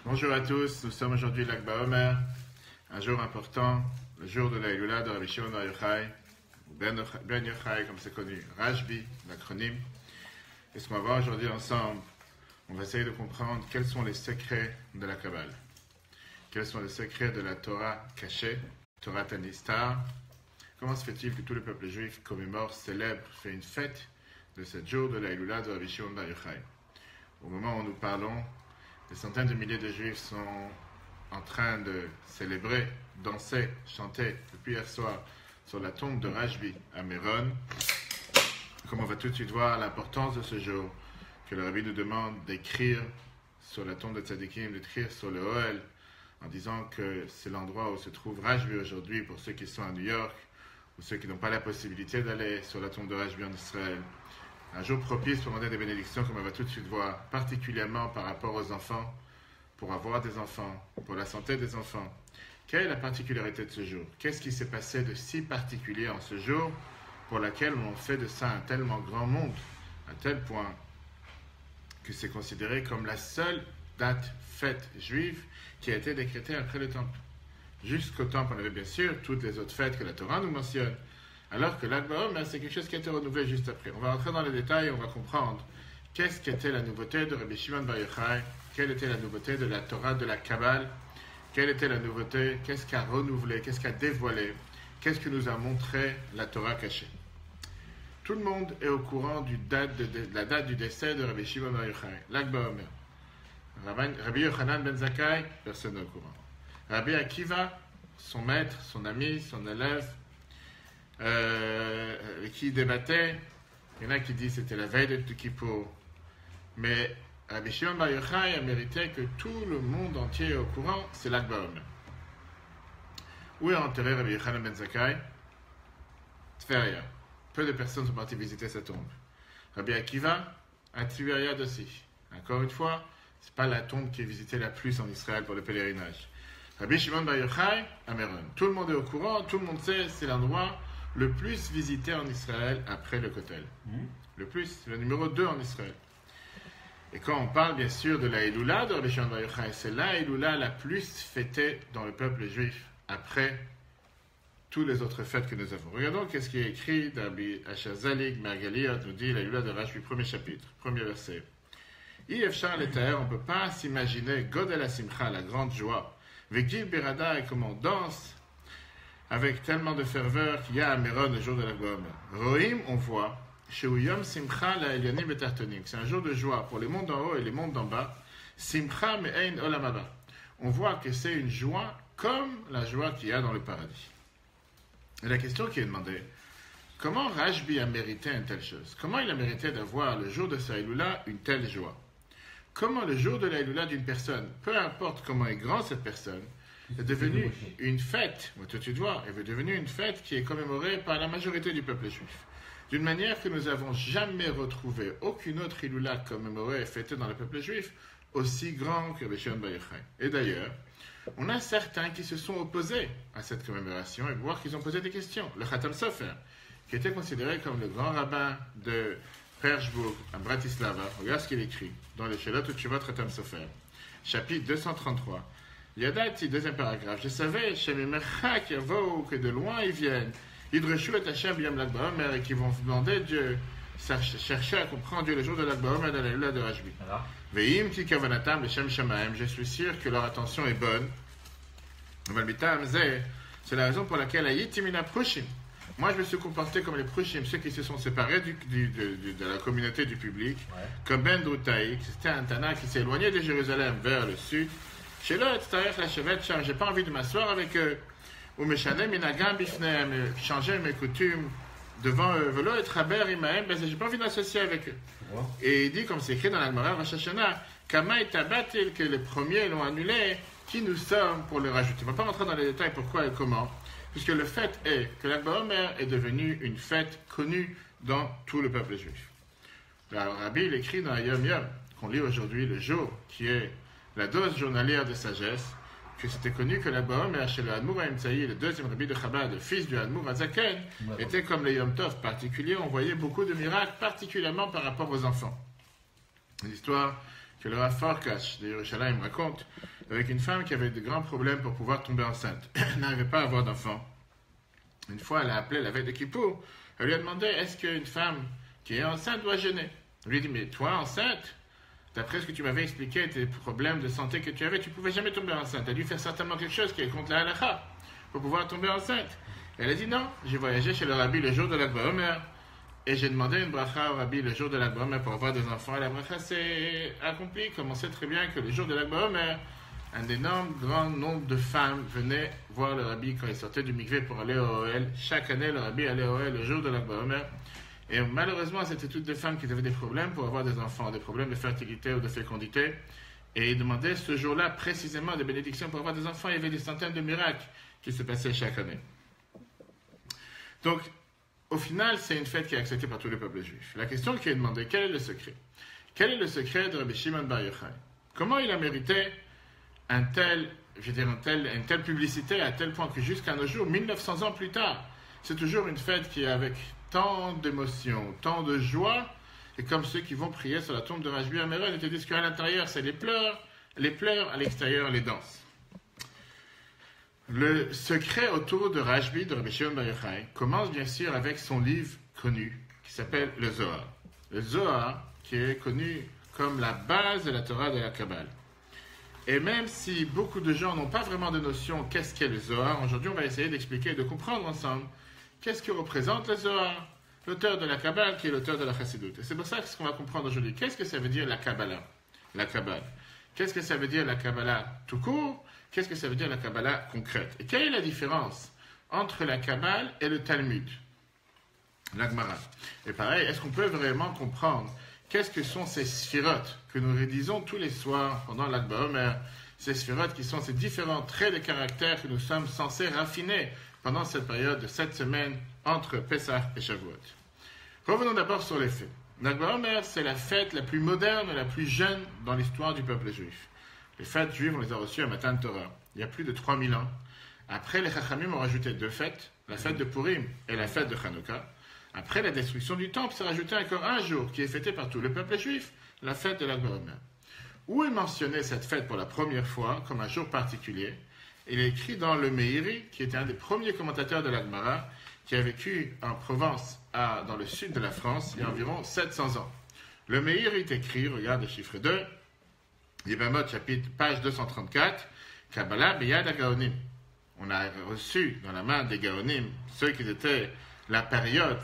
Bonjour à tous, nous sommes aujourd'hui Lag BaOmer, un jour important, le jour de la Eloula de Rabbi Shimon Bar Yochai, Ben Yochai comme c'est connu, Rashbi, l'acronyme. Et ce qu'on va voir aujourd'hui ensemble, on va essayer de comprendre quels sont les secrets de la Kabbale, quels sont les secrets de la Torah cachée, Torah Tanistar. Comment se fait-il que tout le peuple juif commémore, célèbre, fait une fête de ce jour de la Eloula de Rabbi Shimon Bar Yochai? Au moment où nous parlons, des centaines de milliers de juifs sont en train de célébrer, danser, chanter depuis hier soir sur la tombe de Rashbi à Méron. Comme on va tout de suite voir l'importance de ce jour, que le Rabbi nous demande d'écrire sur la tombe de Tzadikim, d'écrire sur le Ohel, en disant que c'est l'endroit où se trouve Rashbi aujourd'hui pour ceux qui sont à New York, ou ceux qui n'ont pas la possibilité d'aller sur la tombe de Rashbi en Israël. Un jour propice pour demander des bénédictions, comme on va tout de suite voir, particulièrement par rapport aux enfants, pour avoir des enfants, pour la santé des enfants. Quelle est la particularité de ce jour? Qu'est-ce qui s'est passé de si particulier en ce jour, pour laquelle on fait de ça un tellement grand monde, à tel point que c'est considéré comme la seule date fête juive qui a été décrétée après le temple. Jusqu'au temple, on avait bien sûr toutes les autres fêtes que la Torah nous mentionne, alors que Lag BaOmer, c'est quelque chose qui a été renouvelé juste après. On va rentrer dans les détails et on va comprendre qu'est-ce qu'était la nouveauté de Rabbi Shimon Bar Yochai, quelle était la nouveauté de la Torah, de la Kabbale, quelle était la nouveauté, qu'est-ce qu'a renouvelé, qu'est-ce qu'a dévoilé, qu'est-ce que nous a montré la Torah cachée. Tout le monde est au courant de la date du décès de Rabbi Shimon Bar Yochai, Lag BaOmer. Rabbi Yochanan ben Zakkai, personne n'est au courant. Rabbi Akiva, son maître, son ami, son élève, qui débattait, il y en a qui disent que c'était la veille de Kippour, mais Rabbi Shimon Bar Yochai a mérité que tout le monde entier est au courant, c'est Lag BaOmer. Où est enterré Rabbi Yochanan ben Zakkai? Tveria. Peu de personnes sont parties visiter sa tombe. Rabbi Akiva, à Tibériade aussi. Encore une fois, ce n'est pas la tombe qui est visitée la plus en Israël pour le pèlerinage. Rabbi Shimon Bar Yochai, à Méron. Tout le monde est au courant, tout le monde sait, c'est l'endroit le plus visité en Israël après le Kotel. Le plus, le numéro 2 en Israël. Et quand on parle bien sûr de la Eloula de Rabbi Shimon Bar Yochai, c'est la Eloula la plus fêtée dans le peuple juif après toutes les autres fêtes que nous avons. Regardons qu'est-ce qui est écrit dans Rabbi Ashazalik Margaliot, nous dit la Eloula de Rashbi, premier chapitre, premier verset. Yefshar l'Etaher, on ne peut pas s'imaginer Godel HaSimcha, la grande joie, Vegil Berada, et comment on danse avec tellement de ferveur qu'il y a à Méron le jour de Lag BaOmer. Rohim, on voit, chez Yom Simcha la Elyonim et Tartonim, c'est un jour de joie pour les mondes d'en haut et les mondes d'en bas. Simcha me'ein olam haba. On voit que c'est une joie comme la joie qu'il y a dans le paradis. Et la question qui est demandée, comment Rashbi a mérité une telle chose? Comment il a mérité d'avoir le jour de sa Eloula une telle joie? Comment le jour de la Eloula d'une personne, peu importe comment est grand cette personne, est devenue une fête, tu vois, est devenue une fête qui est commémorée par la majorité du peuple juif. D'une manière que nous n'avons jamais retrouvé aucune autre Eloula commémorée et fêtée dans le peuple juif aussi grand que Rabbi Shimon Bar Yochai. Et d'ailleurs, on a certains qui se sont opposés à cette commémoration et voire qu'ils ont posé des questions. Le Khatam Sofer, qui était considéré comme le grand rabbin de Persbourg à Bratislava, regarde ce qu'il écrit dans les Shelot Utshuvot Khatam Sofer, chapitre 233. Yadati, deuxième paragraphe. Je savais, chez mes merchak yavou, que de loin ils viennent. Idreshu et Hashem b'yom Lag BaOmer, et qui vont demander Dieu, chercher à comprendre Dieu le jour de Lag BaOmer dans la Eloula de Rashbi. Ve'im ki kavanatam l'Shem Shamaim. Je suis sûr que leur attention est bonne. C'est la raison pour laquelle Ayitimina Prushim. Moi, je me suis comporté comme les Prushim, ceux qui se sont séparés de la communauté du public, comme Ben Droutaïk, c'était un Tana qui s'est éloigné de Jérusalem vers le sud. Chez l'autre, j'ai pas envie de m'asseoir avec eux, ou me changer mes coutumes devant eux, j'ai pas envie d'associer avec eux. Et il dit, comme c'est écrit dans la Gemara Rosh Hashanah, Kamaï Tabatil, que les premiers l'ont annulé, qui nous sommes pour le rajouter. On ne va pas rentrer dans les détails pourquoi et comment, puisque le fait est que Lag BaOmer est devenue une fête connue dans tout le peuple juif. Le Rabbi, il écrit dans Yom Yom, qu'on lit aujourd'hui, le jour, qui est la dose journalière de sagesse, que c'était connu que Lag BaOmer, chez le Admour HaEmtsaï, le deuxième Rabbi de Chabad, le fils du Admour HaZaken, était comme les Yom Tov particuliers. On voyait beaucoup de miracles, particulièrement par rapport aux enfants. L'histoire que le Rav Farkash de Yerushalayim raconte avec une femme qui avait de grands problèmes pour pouvoir tomber enceinte. Elle n'arrivait pas à avoir d'enfant. Une fois, elle a appelé la veille de Kippour. Elle lui a demandé, est-ce qu'une femme qui est enceinte doit jeûner? Elle lui a dit, mais toi, enceinte, d'après ce que tu m'avais expliqué, tes problèmes de santé que tu avais, tu ne pouvais jamais tomber enceinte. Tu as dû faire certainement quelque chose qui est contre la halakha pour pouvoir tomber enceinte. Elle a dit, non, j'ai voyagé chez le rabbi le jour de l'Akba Omer et j'ai demandé une bracha au rabbi le jour de l'Akba Omer pour avoir des enfants. Et la bracha s'est accomplie, comme on sait très bien que le jour de l'Akba Omer, un énorme grand nombre de femmes venaient voir le rabbi quand il sortait du mikvé pour aller au Ohel. Chaque année, le rabbi allait au Ohel le jour de l'Akba Omer. Et malheureusement, c'était toutes des femmes qui avaient des problèmes pour avoir des enfants, des problèmes de fertilité ou de fécondité. Et ils demandaient ce jour-là précisément des bénédictions pour avoir des enfants. Il y avait des centaines de miracles qui se passaient chaque année. Donc, au final, c'est une fête qui est acceptée par tout le peuple juif. La question qui est demandée, quel est le secret? Quel est le secret de Rabbi Shimon Bar Yochai? Comment il a mérité une telle publicité à tel point que jusqu'à nos jours, 1900 ans plus tard, c'est toujours une fête qui est avec tant d'émotions, tant de joie, et comme ceux qui vont prier sur la tombe de Rashbi Améron, ils te disent qu'à l'intérieur, c'est les pleurs, à l'extérieur, les danses. Le secret autour de Rashbi, de Rabbi Shimon Bar Yochai, commence bien sûr avec son livre connu, qui s'appelle le Zohar. Le Zohar, qui est connu comme la base de la Torah de la Kabbale. Et même si beaucoup de gens n'ont pas vraiment de notion qu'est-ce qu'est le Zohar, aujourd'hui on va essayer d'expliquer et de comprendre ensemble qu'est-ce que représente le Zohar, l'auteur de la Kabbale qui est l'auteur de la Chassidoute. Et c'est pour ça que ce qu'on va comprendre aujourd'hui, qu'est-ce que ça veut dire la Kabbalah, la Kabbale. Qu'est-ce que ça veut dire la Kabbalah tout court? Qu'est-ce que ça veut dire la Kabbalah concrète? Et quelle est la différence entre la Kabbale et le Talmud, la Gemara? Et pareil, est-ce qu'on peut vraiment comprendre qu'est-ce que sont ces sphirotes que nous rédisons tous les soirs pendant l'Akba Omer? Ces sphirotes qui sont ces différents traits de caractère que nous sommes censés raffiner pendant cette période de 7 semaines entre Pessah et Shavuot. Revenons d'abord sur les faits. L'Akba Omer, c'est la fête la plus moderne et la plus jeune dans l'histoire du peuple juif. Les fêtes juives, on les a reçues à Matan Torah, il y a plus de 3000 ans. Après, les Chachamim ont rajouté 2 fêtes, la fête de Purim et la fête de Hanouka. Après la destruction du temple, s'est rajouté encore un jour qui est fêté par tout le peuple juif, la fête de l'Akba Omer. Où est mentionnée cette fête pour la première fois comme un jour particulier? Il est écrit dans le Meiri, qui était un des premiers commentateurs de la Gemara, qui a vécu en Provence, dans le sud de la France, il y a environ 700 ans. Le Meiri est écrit, regarde le chiffre 2, Yevamot, chapitre, page 234, Kabbalah Beyad HaGaonim. On a reçu dans la main des Gaonim, ceux qui étaient la période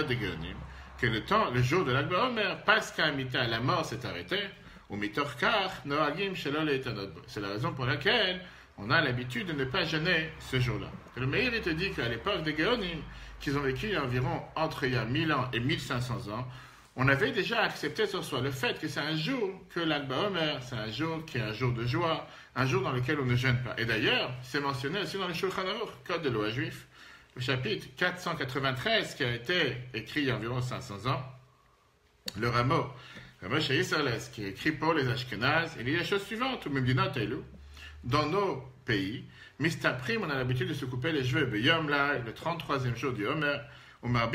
des Gaonim, que le jour de l'Akba Omer, Pascha Mita, la mort s'est arrêtée, ou Mitorkar, Noagim Shelol Etanot. C'est la raison pour laquelle on a l'habitude de ne pas jeûner ce jour-là. Le Meir te dit qu'à l'époque des Gaonim, qu'ils ont vécu environ entre il y a 1000 ans et 1500 ans, on avait déjà accepté sur soi le fait que c'est un jour que l'Akba Omer, c'est un jour qui est un jour de joie, un jour dans lequel on ne jeûne pas. Et d'ailleurs, c'est mentionné aussi dans le Shulchan Aruch, Code de loi juif, le chapitre 493 qui a été écrit il y a environ 500 ans, le Rameau chez Israël, qui est écrit pour les Ashkenaz, il y a la chose suivante, dans nos pays, Mistaprim, on a l'habitude de se couper les cheveux, Yom La, le 33e jour du Homer, on a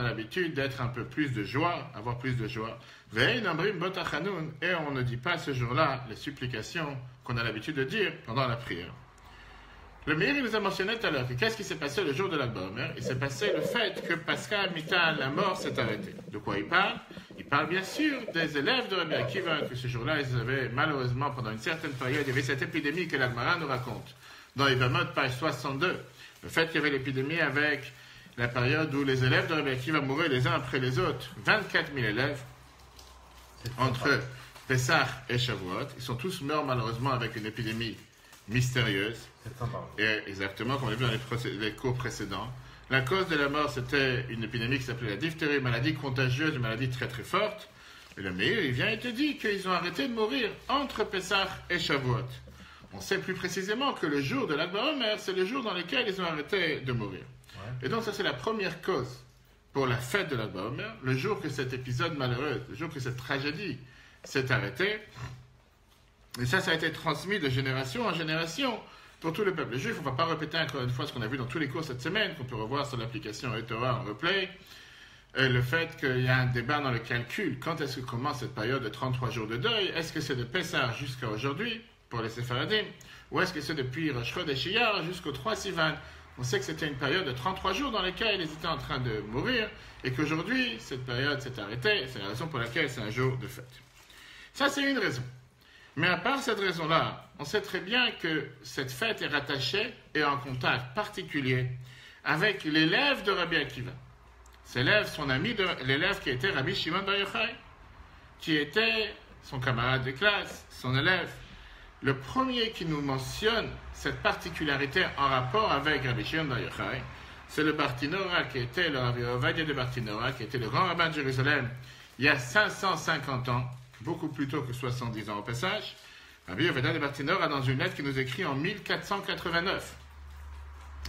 l'habitude d'être un peu plus de joie, avoir plus de joie. Et on ne dit pas ce jour-là les supplications qu'on a l'habitude de dire pendant la prière. Le Meir nous a mentionné tout à l'heure que qu'est-ce qui s'est passé le jour de l'Akba Omer? Il s'est passé le fait que Pascha Mita, la mort, s'est arrêtée. De quoi il parle? Il parle bien sûr des élèves de Rabbi Akiva, que ce jour-là, ils avaient malheureusement, pendant une certaine période, il y avait cette épidémie que la Gemara nous raconte. Dans Yevamot, page 62, le fait qu'il y avait l'épidémie avec la période où les élèves de Rabbi Akiva mouraient les uns après les autres, 24 000 élèves, entre Pessah et Shavuot, ils sont tous morts malheureusement avec une épidémie mystérieuse. Et exactement comme on l'a vu dans les cours précédents. La cause de la mort, c'était une épidémie qui s'appelait la diphtérie, une maladie contagieuse, une maladie très très forte. Et le Meir, il vient et te dit qu'ils ont arrêté de mourir entre Pessah et Shavuot. On sait plus précisément que le jour de l'Akba Omer, c'est le jour dans lequel ils ont arrêté de mourir. Ouais. Et donc ça, c'est la première cause pour la fête de l'Akba Omer, le jour que cet épisode malheureux, le jour que cette tragédie s'est arrêtée. Et ça a été transmis de génération en génération pour tout le peuple juif. On ne va pas répéter encore une fois ce qu'on a vu dans tous les cours cette semaine, qu'on peut revoir sur l'application eTorah en replay. Et le fait qu'il y a un débat dans le calcul. Quand est-ce que commence cette période de 33 jours de deuil? Est-ce que c'est de Pessah jusqu'à aujourd'hui? pour les Séfaradim, ou est-ce que c'est depuis Rosh Chodesh Iyar jusqu'au 3 Sivan? On sait que c'était une période de 33 jours dans laquelle ils étaient en train de mourir, et qu'aujourd'hui, cette période s'est arrêtée, c'est la raison pour laquelle c'est un jour de fête. Ça, c'est une raison. Mais à part cette raison-là, on sait très bien que cette fête est rattachée et en contact particulier avec l'élève de Rabbi Akiva. Cet élève, son ami, l'élève qui était Rabbi Shimon Bar Yochai, qui était son camarade de classe, son élève. Le premier qui nous mentionne cette particularité en rapport avec Rabbi Shimon Bar Yochai, c'est le Bartinora, qui était le Rabbi Ovadia de Bartinora, qui était le grand rabbin de Jérusalem il y a 550 ans, beaucoup plus tôt que 70 ans au passage. Rabbi Ovadia de Bartinora, dans une lettre qu'il nous écrit en 1489.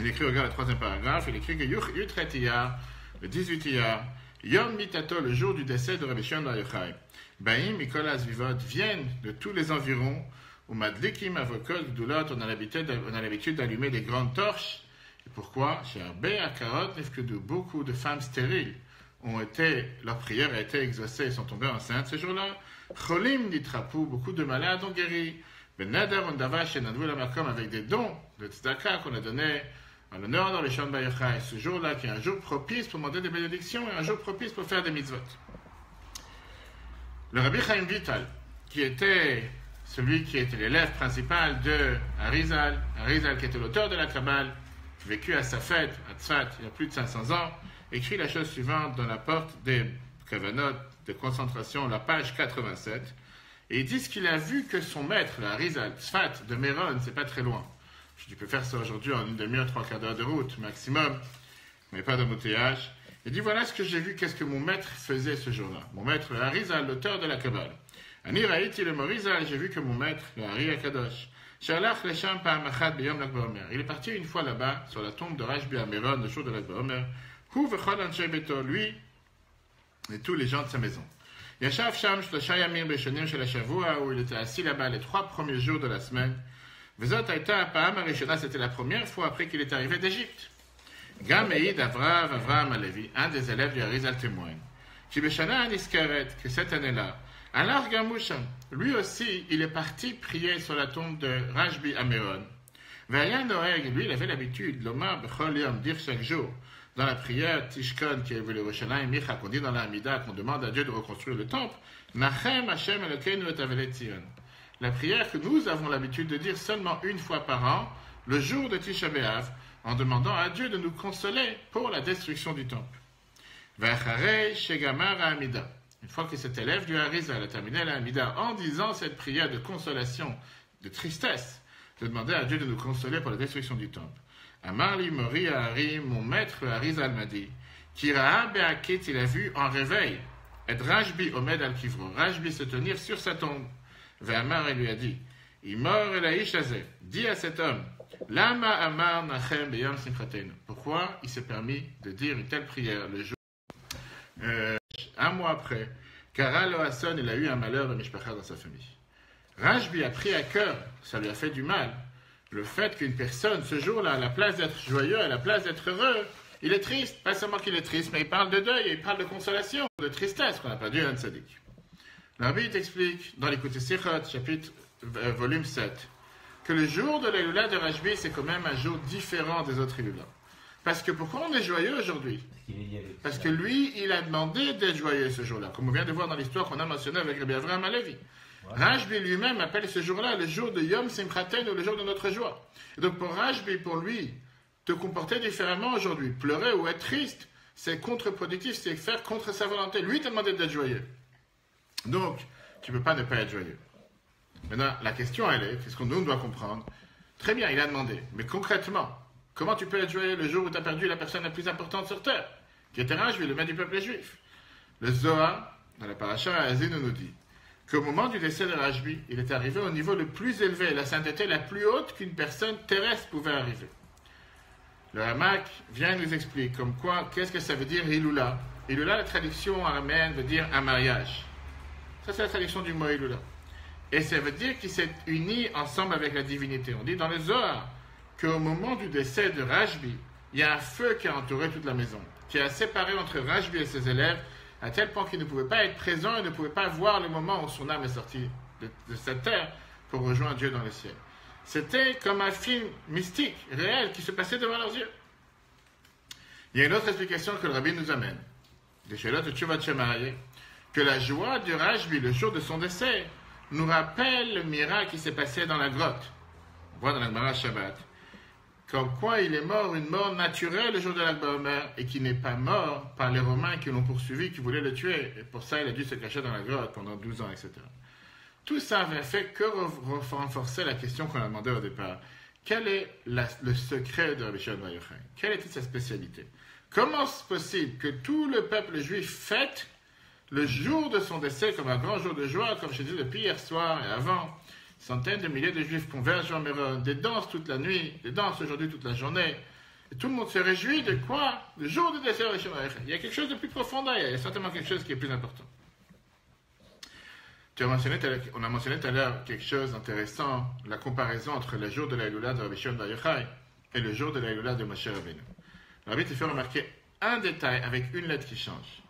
Il écrit, regarde le troisième paragraphe, il écrit que Yutret Iyar, le 18 Iyar, Yom Mitato, le jour du décès de Rabbi Shimon Bar Yochai, Baim Mikolas Vivot, viennent de tous les environs, où Madlikim Avokot Gdulot, on a l'habitude d'allumer des grandes torches. Et pourquoi? Chez Arbé Akarot, que de beaucoup de femmes stériles leur prière a été exaucée et sont tombées enceintes ce jour-là. Cholim Nitrapou, beaucoup de malades ont guéri. Benader Ondavash et Nadvou Lamakom, avec des dons de tzedaka qu'on a donnés en l'honneur dans les Shimon Bar Yochai. Ce jour-là, qui est un jour propice pour demander des bénédictions et un jour propice pour faire des mitzvot. Le Rabbi Chaim Vital, qui était celui qui était l'élève principal de Arizal qui était l'auteur de la Kabbale, vécu à sa fête, à Tzfat, il y a plus de 500 ans, écrit la chose suivante dans la porte des Kavanot de concentration, la page 87, et il dit qu'il a vu que son maître, le Arizal, Tzfat, de Méron, c'est pas très loin. Je peux faire ça aujourd'hui en une demi-heure, 3/4 d'heure de route, maximum, mais pas d'embouteillage. Il dit, voilà ce que j'ai vu, qu'est-ce que mon maître faisait ce jour-là. Mon maître, le Arizal, l'auteur de la Kabbale. Ani Raïti le Morizal, j'ai vu que mon maître, le Hari Akadosh, Shalach Lesham Pa'amachad B'Yom Lag BaOmer. Il est parti une fois là-bas, sur la tombe de Rashbi Ameron, le jour de Lag BaOmer. Hu v'chol anshe beto, lui et tous les gens de sa maison. Yashav Sham Shlosha Yamim Beshonim Shel HaShavua, où il était assis là-bas les 3 premiers jours de la semaine. Vezot Haïta Pa'am Arishona, c'était la première fois après qu'il est arrivé d'Égypte. Gam Eid Avraham Alevi, un des élèves du Arizal témoigne. Ki Beshana Aniskaret, que cette année-là, alors Gamoucha, lui aussi, il est parti prier sur la tombe de Rashbi Ameron. Vayan Noeg, lui, il avait l'habitude, l'Omar Bechol Yom, dire chaque jour, dans la prière Tishkon, qui est le Yerushalayim Micha, qu'on dit dans la Hamida, qu'on demande à Dieu de reconstruire le temple, Nachem Hashem Elokeinu et Avelet Zion. La prière que nous avons l'habitude de dire seulement une fois par an, le jour de Tisha B'Av, en demandant à Dieu de nous consoler pour la destruction du temple. Vacharei Shegamar Hamida. Une fois que cet élève du Arizal a terminé la Hamida en disant cette prière de consolation, de tristesse, de demander à Dieu de nous consoler pour la destruction du temple. Amarli Mori Ahari, mon maître le Arizal m'a dit, Kira'a Be'akit, il a vu en réveil, et Rashbi Omed al-Kivro, Rashbi se tenir sur sa tombe. Ve'amar, il lui a dit, Imor Elaïch Azeh, dis à cet homme, Lama Amar Nachem Beyom Simchatenu. Pourquoi il s'est permis de dire une telle prière le jour un mois après, Kara lo Hasson, il a eu un malheur de Mishpacha dans sa famille. Rashbi a pris à cœur, ça lui a fait du mal, le fait qu'une personne, ce jour-là, à la place d'être joyeux, à la place d'être heureux, il est triste. Pas seulement qu'il est triste, mais il parle de deuil, il parle de consolation, de tristesse, qu'on n'a pas dû à un tzaddik. Le Rabbi t'explique, dans l'Écoute Sichot, chapitre, volume 7, que le jour de l'Eloula de Rashbi, c'est quand même un jour différent des autres Eloula. Parce que pourquoi on est joyeux aujourd'hui? Parce que lui, il a demandé d'être joyeux ce jour-là, comme on vient de voir dans l'histoire qu'on a mentionnée avec Rabbi Avraham Alevi. Rashbi lui-même appelle ce jour-là le jour de Yom Simchaten, ou le jour de notre joie. Et donc pour Rashbi, pour lui, te comporter différemment aujourd'hui, pleurer ou être triste, c'est contre-productif, c'est faire contre sa volonté. Lui t'a demandé d'être joyeux. Donc, tu ne peux pas ne pas être joyeux. Maintenant, la question, elle est, qu'est-ce qu'on doit comprendre? Très bien, il a demandé, mais concrètement, comment tu peux être joyeux le jour où tu as perdu la personne la plus importante sur terre, qui était Rashbi, le maître du peuple juif? Le Zohar, dans la paracha Azin, nous dit qu'au moment du décès de Rashbi, il est arrivé au niveau le plus élevé, la sainteté la plus haute qu'une personne terrestre pouvait arriver. Le Ramak vient nous expliquer comme quoi, qu'est-ce que ça veut dire Hilula? Hilula, la traduction araméenne veut dire un mariage. Ça, c'est la traduction du mot Hilula. Et ça veut dire qu'il s'est uni ensemble avec la divinité. On dit dans le Zohar qu'au moment du décès de Rashbi, il y a un feu qui a entouré toute la maison, qui a séparé entre Rashbi et ses élèves, à tel point qu'il ne pouvait pas être présent et ne pouvait pas voir le moment où son âme est sortie de cette terre, pour rejoindre Dieu dans le ciel. C'était comme un film mystique, réel, qui se passait devant leurs yeux. Il y a une autre explication que le rabbi nous amène, de Shelot et Tshuvat Shemaye, que la joie du Rashbi, le jour de son décès, nous rappelle le miracle qui s'est passé dans la grotte. On voit dans la Gemara Shabbat, comme quoi il est mort une mort naturelle le jour de l'Akba Omer, et qui n'est pas mort par les Romains qui l'ont poursuivi, qui voulaient le tuer. Et pour ça, il a dû se cacher dans la grotte pendant 12 ans, etc. Tout ça avait fait que renforcer la question qu'on a demandé au départ. Quel est le secret de Rabbi Shimon Bar Yochai? Quelle était sa spécialité? Comment est-ce possible que tout le peuple juif fête le jour de son décès comme un grand jour de joie, comme je disais depuis hier soir et avant? Centaines de milliers de juifs convergent en Méron, des danses toute la nuit, des danses aujourd'hui toute la journée. Et tout le monde se réjouit de quoi? Le jour du décès de Rabbi Shimon Bar Yochai. Il y a quelque chose de plus profond derrière, il y a certainement quelque chose qui est plus important. On a mentionné tout à l'heure quelque chose d'intéressant, la comparaison entre le jour de la Eloula de Rabbi Shimon Bar Yochai et le jour de la Eloula de Moshe Rabbeinu. Le Rabbi te fait remarquer un détail avec une lettre qui change.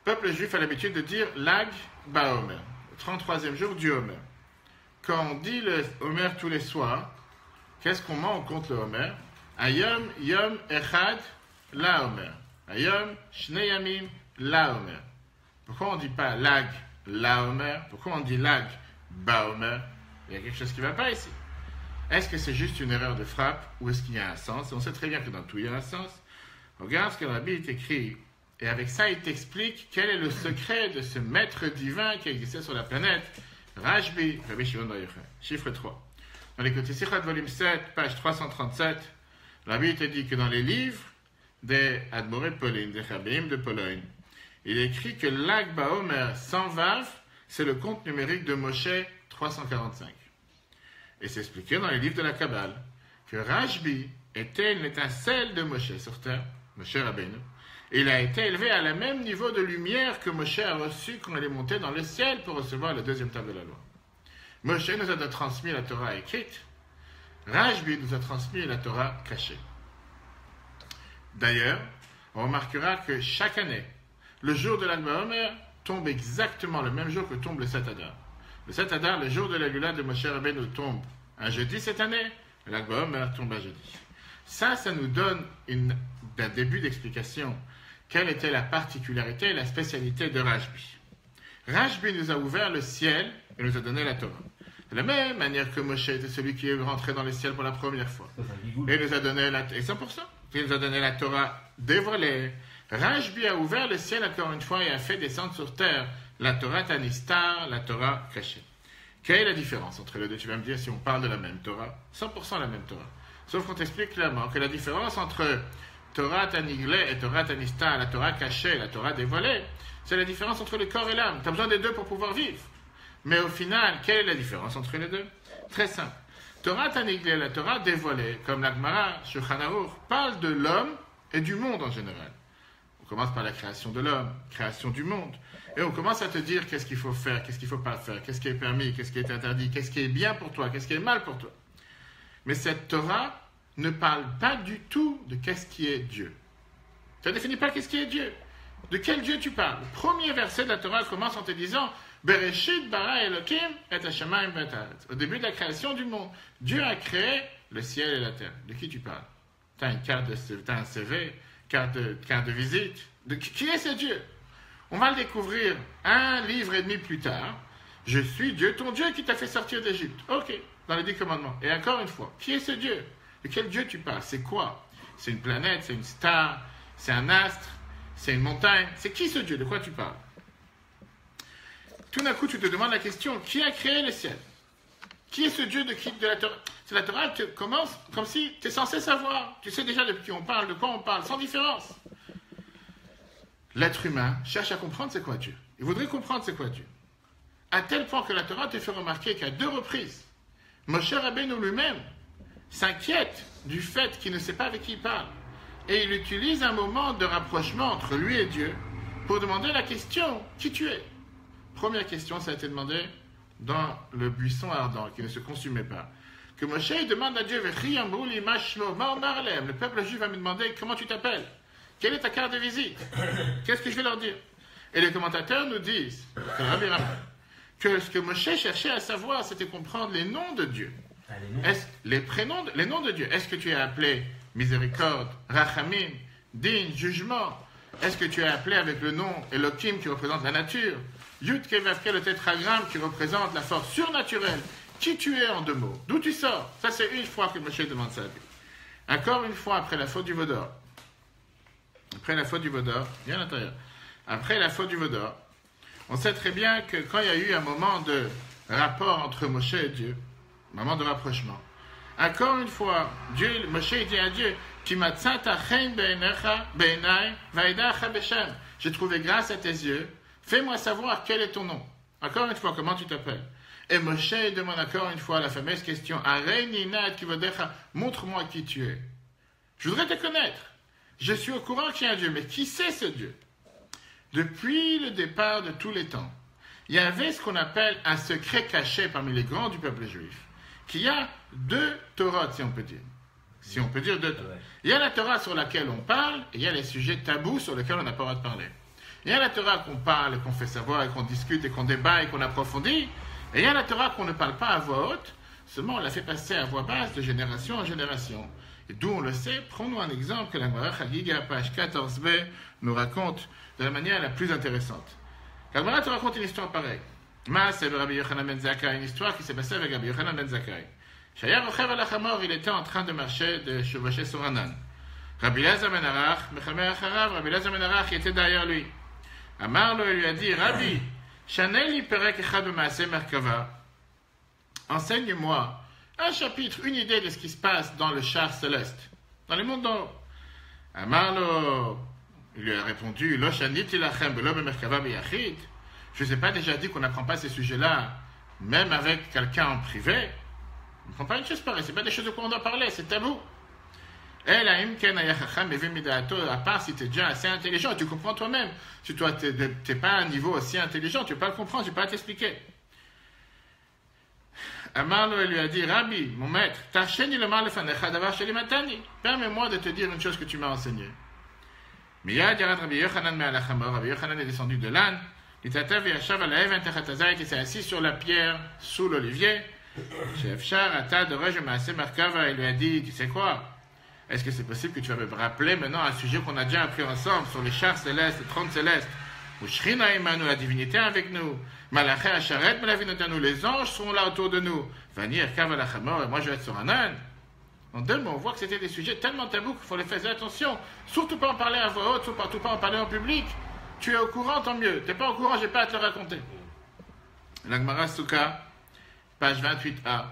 Le peuple juif a l'habitude de dire Lag Baomer, le 33e jour du Homer. Quand on dit le Homer tous les soirs, qu'est-ce qu'on met? On compte le Homer. Ayom, Yom, Echad, La Homer. Ayom, Shnei Yamim, La Homer. Pourquoi on ne dit pas Lag, La Homer? Pourquoi on dit Lag, Ba Homer? Il y a quelque chose qui ne va pas ici. Est-ce que c'est juste une erreur de frappe ou est-ce qu'il y a un sens? Et on sait très bien que dans tout il y a un sens. Regarde ce que le Rabbi écrit. Et avec ça, il t'explique quel est le secret de ce maître divin qui existait sur la planète. Rashbi, Rabbi Shimon Bar Yochai. Chiffre 3. Dans les côtés Sichat, volume 7, page 337, le Rabbi te dit que dans les livres des Admoré de Pologne, des Chabéim de Pologne, il est écrit que Lag Baomer sans Vav, c'est le compte numérique de Moshe 345. Et c'est expliqué dans les livres de la Kabbale que Rashbi était une étincelle de Moshe sur terre, Moshe Rabbeinu. Il a été élevé à la même niveau de lumière que Moshe a reçu quand il est monté dans le ciel pour recevoir la deuxième table de la loi. Moshe nous a transmis la Torah écrite. Rashbi nous a transmis la Torah cachée. D'ailleurs, on remarquera que chaque année, le jour de l'Ag Baomer tombe exactement le même jour que tombe le 7 Adar. Le 7 Adar, le jour de la Lula de Moshe Rabbeinu tombe un jeudi cette année, l'Ag Baomer tombe un jeudi. Ça nous donne un début d'explication. Quelle était la particularité et la spécialité de Rashbi? Rashbi nous a ouvert le ciel et nous a donné la Torah. De la même manière que Moshe était celui qui est rentré dans le ciel pour la première fois. Et nous a donné et 100%. Il nous a donné la Torah dévoilée. Rashbi a ouvert le ciel encore une fois et a fait descendre sur terre la Torah Tanistar, la Torah cachée. Quelle est la différence entre les deux? Tu vas me dire si on parle de la même Torah. 100% la même Torah. Sauf qu'on t'explique clairement que la différence entre Torah Taniglé et Torah Tanistar, la Torah cachée, la Torah dévoilée, c'est la différence entre le corps et l'âme. Tu as besoin des deux pour pouvoir vivre. Mais au final, quelle est la différence entre les deux? Très simple. Torah Taniglé, la Torah dévoilée, comme la Gemara, Shulchan Aruch, parle de l'homme et du monde en général. On commence par la création de l'homme, création du monde. Et on commence à te dire qu'est-ce qu'il faut faire, qu'est-ce qu'il ne faut pas faire, qu'est-ce qui est permis, qu'est-ce qui est interdit, qu'est-ce qui est bien pour toi, qu'est-ce qui est mal pour toi. Mais cette Torah ne parle pas du tout de qu'est-ce qui est Dieu. Tu ne définis pas qu'est-ce qui est Dieu. De quel Dieu tu parles? Le premier verset de la Torah commence en te disant Bereshit bara Elokim et hashamayim v'et haaretz. Au début de la création du monde, Dieu a créé le ciel et la terre. De qui tu parles? Tu as une carte t'as un CV, carte de visite. Qui est ce Dieu? On va le découvrir un livre et demi plus tard. Je suis Dieu, ton Dieu qui t'a fait sortir d'Égypte. Ok, dans les 10 commandements. Et encore une fois, qui est ce Dieu? De quel Dieu tu parles? C'est quoi? C'est une planète, c'est une star, c'est un astre, c'est une montagne. C'est qui ce Dieu? De quoi tu parles? Tout d'un coup, tu te demandes la question, qui a créé le ciel? Qui est ce Dieu de la Torah? C'est la Torah, tu commences comme si tu es censé savoir. Tu sais déjà de qui on parle, de quoi on parle, sans différence. L'être humain cherche à comprendre c'est quoi Dieu. Il voudrait comprendre c'est quoi Dieu. À tel point que la Torah te fait remarquer qu'à 2 reprises, Moshe Rabbeinu lui-même s'inquiète du fait qu'il ne sait pas avec qui il parle. Et il utilise un moment de rapprochement entre lui et Dieu pour demander la question, qui tu es? Première question, ça a été demandé dans le buisson ardent, qui ne se consumait pas. Que Moshe demande à Dieu, le peuple juif va me demander, comment tu t'appelles? Quelle est ta carte de visite? Qu'est-ce que je vais leur dire? Et les commentateurs nous disent, que ce que Moshe cherchait à savoir, c'était comprendre les noms de Dieu. Les noms de Dieu. Est-ce que tu es appelé miséricorde, rachamim, digne, jugement? Est-ce que tu es appelé avec le nom Elohim qui représente la nature? Yud Kevavke, le tétragramme qui représente la force surnaturelle. Qui tu es en 2 mots? D'où tu sors? Ça, c'est une fois que Moshe demande ça à Dieu. Encore une fois, après la faute du Vaudor. Viens à l'intérieur. Après la faute du Vaudor, on sait très bien que quand il y a eu un moment de rapport entre Moshe et Dieu, un moment de rapprochement, encore une fois, Moshe dit à Dieu, j'ai trouvé grâce à tes yeux, fais-moi savoir quel est ton nom. Encore une fois, comment tu t'appelles? Et Moshe demande encore une fois la fameuse question, montre-moi qui tu es. Je voudrais te connaître. Je suis au courant qu'il y a un Dieu, mais qui c'est ce Dieu? Depuis le départ de tous les temps, il y avait ce qu'on appelle un secret caché parmi les grands du peuple juif, qu'il y a 2 Torahs, si on peut dire. Si on peut dire 2 Torahs. Il y a la Torah sur laquelle on parle, et il y a les sujets tabous sur lesquels on n'a pas le droit de parler. Il y a la Torah qu'on parle, et qu'on fait savoir, et qu'on discute, et qu'on débat, et qu'on approfondit. Et il y a la Torah qu'on ne parle pas à voix haute, seulement on la fait passer à voix basse de génération en génération. Et d'où on le sait, prenons un exemple que la Gemara Chagiga, page 14b, nous raconte de la manière la plus intéressante. La Gemara te raconte une histoire pareille. C'est Rabbi Yochanan ben Zakkai, une histoire qui s'est passée avec Rabbi Yochanan ben Zakkai. Shaya Rochev al-Achamor, il était en train de marcher, de chevaucher sur un âne. Rabbi Elazar ben Arach, Mechamer Acharav, Rabbi Elazar ben Arach, il était derrière lui. Amar lo, il lui a dit, Rabbi, Chanel perek echad b'maaseh merkava. Enseigne-moi un chapitre, une idée de ce qui se passe dans le char céleste, dans les mondes d'en haut. Amarlo, il lui a répondu, Lo shaniti lachem b'lo b'merkava b'yachid. Je ne vous ai pas déjà dit qu'on n'apprend pas ces sujets-là, même avec quelqu'un en privé. On ne prend pas une chose pareille, ce n'est pas des choses de quoi on doit parler, c'est tabou. À part si tu es déjà assez intelligent et tu comprends toi-même. Si toi, tu n'es pas à un niveau aussi intelligent, tu ne peux pas le comprendre, tu ne peux pas t'expliquer. Amarlo lui a dit, Rabbi, mon maître, permets-moi de te dire une chose que tu m'as enseignée. Rabbi Yochanan est descendu de l'âne, il s'est assis sur la pierre sous l'olivier. Il lui a dit, tu sais quoi? Est-ce que c'est possible que tu vas me rappeler maintenant un sujet qu'on a déjà appris ensemble sur les chars célestes, les trônes célestes, où Shrina Imanu, la divinité avec nous, Malaché Asharet, les anges sont là autour de nous, Vanir Kavalachamor, et moi je vais être sur un âne. En 2 mots, on voit que c'était des sujets tellement tabous qu'il faut les faire attention, surtout pas en parler à voix haute, surtout pas en parler en public. Tu es au courant, tant mieux. Tu n'es pas au courant, je n'ai pas à te le raconter. La Gemara Souka, page 28a.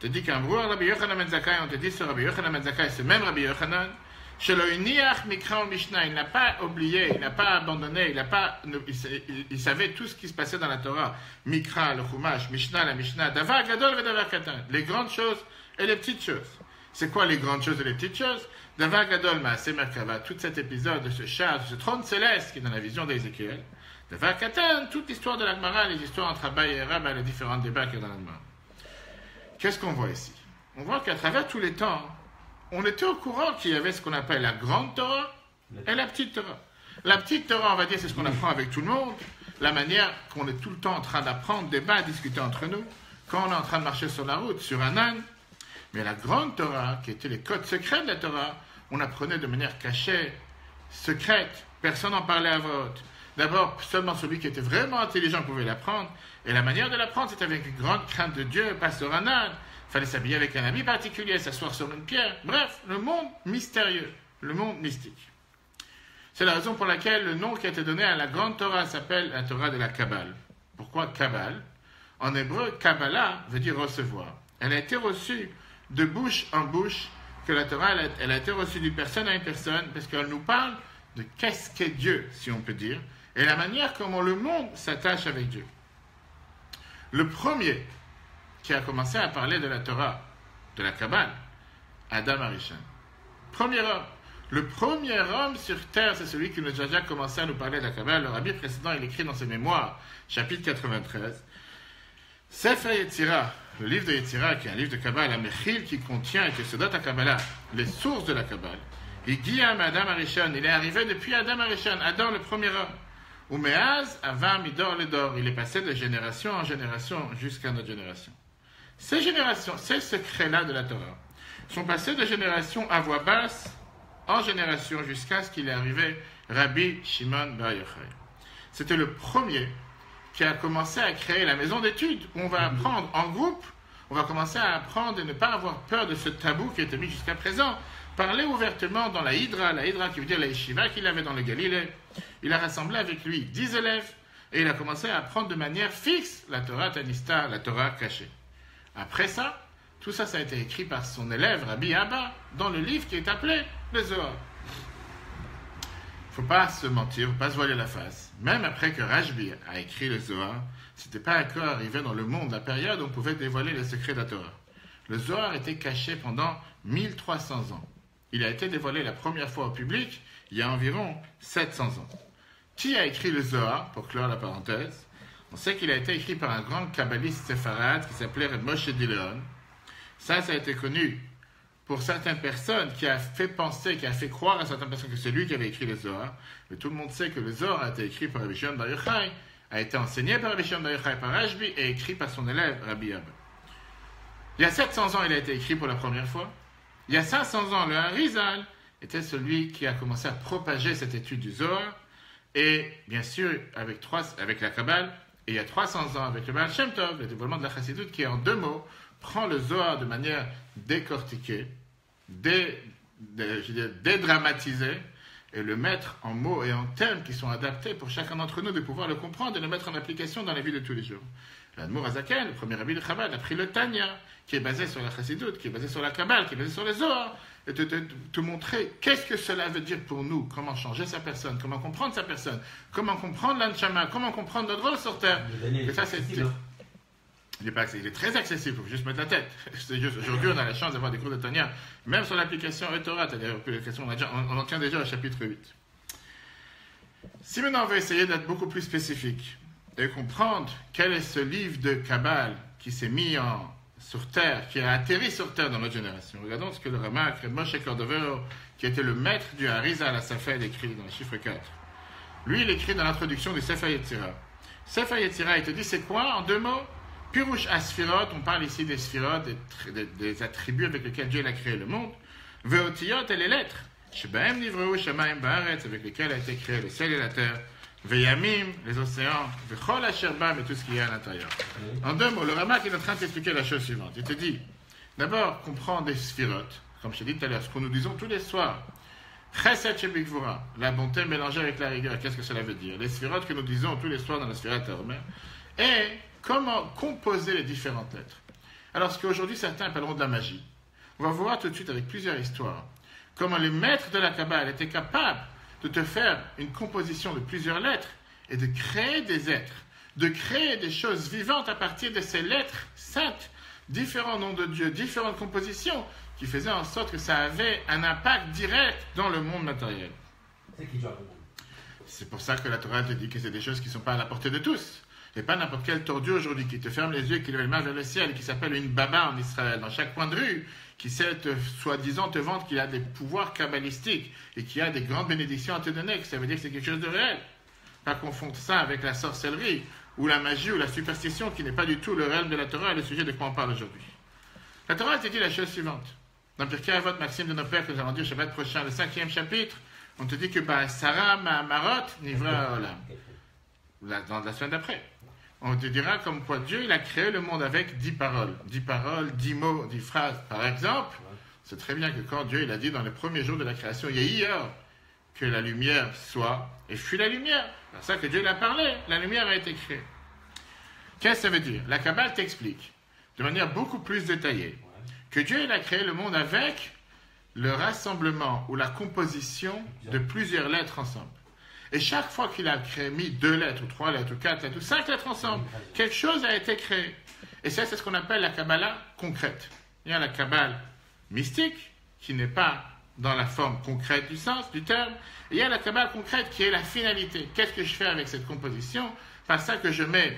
te dit qu'un brouillard Rabbi Yochanan ben Zakkai, on te dit ce Rabbi Yochanan ben Zakkai, ce même Rabbi Yochanan, il n'a pas oublié, il n'a pas abandonné, il savait tout ce qui se passait dans la Torah. Mikra, le Chumash, Mishnah, la Mishnah, Davar Gadol et Davar Katan, les grandes choses et les petites choses. C'est quoi les grandes choses et les petites choses? Davar Gadol, Maaseh Merkava, tout cet épisode de ce char, de ce trône céleste qui est dans la vision d'Ézéchiel. Davar Katan, toute l'histoire de la Gemara, les histoires entre Abaye et Rab, les différents débats qu'il y a dans la Gemara. Qu'est-ce qu'on voit ici? On voit qu'à travers tous les temps, on était au courant qu'il y avait ce qu'on appelle la grande Torah et la petite Torah. La petite Torah, on va dire, c'est ce qu'on apprend avec tout le monde, la manière qu'on est tout le temps en train d'apprendre, débat, discuter entre nous, quand on est en train de marcher sur la route, sur un âne. Mais la grande Torah, qui était les codes secrets de la Torah, on apprenait de manière cachée, secrète, personne n'en parlait à voix haute. D'abord, seulement celui qui était vraiment intelligent pouvait l'apprendre, et la manière de l'apprendre, c'était avec une grande crainte de Dieu, pas sur un âne. Il fallait s'habiller avec un habit particulier, s'asseoir sur une pierre. Bref, le monde mystérieux, le monde mystique. C'est la raison pour laquelle le nom qui a été donné à la grande Torah s'appelle la Torah de la Kabbale. Pourquoi Kabbale? En hébreu, Kabbalah veut dire recevoir. Elle a été reçue de bouche en bouche, que la Torah, elle a été reçue d'une personne à une personne, parce qu'elle nous parle de qu'est-ce qu'est Dieu, si on peut dire, et la manière comment le monde s'attache avec Dieu. Le premier qui a commencé à parler de la Torah, de la Kabbale, Adam Harishon. Premier homme. Le premier homme sur terre, c'est celui qui nous a déjà commencé à nous parler de la Kabbale. Le rabbi précédent, il écrit dans ses mémoires, chapitre 93, Sefer Yetzira, le livre de Yetzira, qui est un livre de Kabbale, la Mechil, qui contient et qui se dote à Kabbalah, les sources de la Kabbale. Et Guillaume Adam Harishon, il est arrivé depuis Adam Harishon, Adam le premier homme. Ou Meaz, Ava, Midor, Ledor. Il est passé de génération en génération jusqu'à notre génération. Ces générations, ces secrets-là de la Torah, sont passés de génération à voix basse en génération jusqu'à ce qu'il est arrivé Rabbi Shimon Bar Yochai. C'était le premier qui a commencé à créer la maison d'études où on va apprendre en groupe, on va commencer à apprendre et ne pas avoir peur de ce tabou qui était mis jusqu'à présent. Parler ouvertement dans la Hydra qui veut dire la Yeshiva qu'il avait dans le Galilée. Il a rassemblé avec lui 10 élèves et il a commencé à apprendre de manière fixe la Torah Tanista, la Torah cachée. Après ça, tout ça, ça a été écrit par son élève, Rabbi Abba, dans le livre qui est appelé le Zohar. Il ne faut pas se mentir, il ne faut pas se voiler la face. Même après que Rashbi a écrit le Zohar, ce n'était pas encore arrivé dans le monde, la période où on pouvait dévoiler les secrets de la Torah. Le Zohar était caché pendant 1300 ans. Il a été dévoilé la première fois au public il y a environ 700 ans. Qui a écrit le Zohar, pour clore la parenthèse? On sait qu'il a été écrit par un grand kabbaliste séfarade qui s'appelait Moshe Dileon. Ça a été connu pour certaines personnes, qui a fait penser, qui a fait croire à certaines personnes que c'est lui qui avait écrit le Zohar. Mais tout le monde sait que le Zohar a été écrit par Rabbi Shimon Bar Yochai, a été enseigné par Rabbi Shimon Bar Yochai, par Rashbi, et écrit par son élève, Rabbi Abba. Il y a 700 ans, il a été écrit pour la première fois. Il y a 500 ans, le Harizal était celui qui a commencé à propager cette étude du Zohar. Et bien sûr, avec la Kabbale, et il y a 300 ans, avec le Baal Shem Tov, le développement de la Chassidut, qui en 2 mots, prend le Zohar de manière décortiquée, dédramatisée, et le mettre en mots et en termes qui sont adaptés pour chacun d'entre nous de pouvoir le comprendre et le mettre en application dans la vie de tous les jours. L'Admour Azaken, le premier rabbi de Chabad, a pris le Tanya, qui est basé sur la Chassidut, qui est basé sur la Kabbale, qui est basé sur les Zohar, et te montrer qu'est-ce que cela veut dire pour nous, comment changer sa personne, comment comprendre sa personne, comment comprendre l'Anshama, comment comprendre notre rôle sur Terre. Et ça, c'est... Il est très accessible, il faut juste mettre la tête. Aujourd'hui, on a la chance d'avoir des cours de Tanya, même sur l'application Torah, c'est-à-dire l'application, on en tient déjà au chapitre 8. Si maintenant on veut essayer d'être beaucoup plus spécifique et comprendre quel est ce livre de Kabbale qui s'est mis sur terre, qui a atterri sur terre dans notre génération, regardons ce que le Ramak, Moshe Cordovero, qui était le maître du Harizal à Safed, écrit dans le chiffre 4. Lui, il écrit dans l'introduction du Sefer Yetzira. Sefer Yetzira, il te dit c'est quoi en 2 mots? Pirouche Asphirot, on parle ici des Sphirot, des attributs avec lesquels Dieu a créé le monde. Veotiyot et les lettres. Shebahem Nivreu Shamaim Baaretz, avec lesquels a été créé le ciel et la terre. Veyamim, les océans. Vechol Asherbam et tout ce qu'il y a à l'intérieur. En 2 mots, le Ramak est en train de t'expliquer la chose suivante. Il te dit, d'abord, comprends des Sphirot, comme je t'ai dit tout à l'heure, ce que nous disons tous les soirs. Chesed Shebikvura, la bonté mélangée avec la rigueur. Qu'est-ce que cela veut dire? Les Sphirot que nous disons tous les soirs dans la Sphira Torah. Et comment composer les différentes lettres. Alors, ce qu'aujourd'hui certains appelleront de la magie, on va voir tout de suite avec plusieurs histoires comment les maîtres de la Kabbale étaient capables de te faire une composition de plusieurs lettres et de créer des êtres, de créer des choses vivantes à partir de ces lettres saintes, différents noms de Dieu, différentes compositions qui faisaient en sorte que ça avait un impact direct dans le monde matériel. C'est pour ça que la Torah te dit que c'est des choses qui ne sont pas à la portée de tous. Et pas n'importe quel tordu aujourd'hui qui te ferme les yeux, qui lève les mains vers le ciel, qui s'appelle une baba en Israël, dans chaque coin de rue, qui sait, soi-disant, te vendre qu'il a des pouvoirs kabbalistiques et qui a des grandes bénédictions à te donner, que ça veut dire que c'est quelque chose de réel. Pas confondre ça avec la sorcellerie, ou la magie, ou la superstition, qui n'est pas du tout le réel de la Torah et le sujet de quoi on parle aujourd'hui. La Torah te dit la chose suivante. Dans Pirkei Avot, Maxime de nos pères, que nous allons dire au Shabbat prochain, le 5e chapitre, on te dit que Sarah Mahamarot Nivra Olam. Dans la semaine d'après. On te dira comme quoi Dieu il a créé le monde avec 10 paroles. 10 paroles, 10 mots, 10 phrases. Par exemple, c'est très bien que quand Dieu il a dit dans les premiers jours de la création, il y a hier que la lumière soit, et fut la lumière. C'est pour ça que Dieu il a parlé, la lumière a été créée. Qu'est-ce que ça veut dire? La Kabbale t'explique, de manière beaucoup plus détaillée, que Dieu il a créé le monde avec le rassemblement ou la composition de plusieurs lettres ensemble. Et chaque fois qu'il a mis 2 lettres, ou 3 lettres, ou 4 lettres, ou 5 lettres ensemble, quelque chose a été créé. Et ça, c'est ce qu'on appelle la Kabbalah concrète. Il y a la Kabbale mystique, qui n'est pas dans la forme concrète du sens, du terme. Et il y a la Kabbale concrète, qui est la finalité. Qu'est-ce que je fais avec cette composition? Par ça que je mets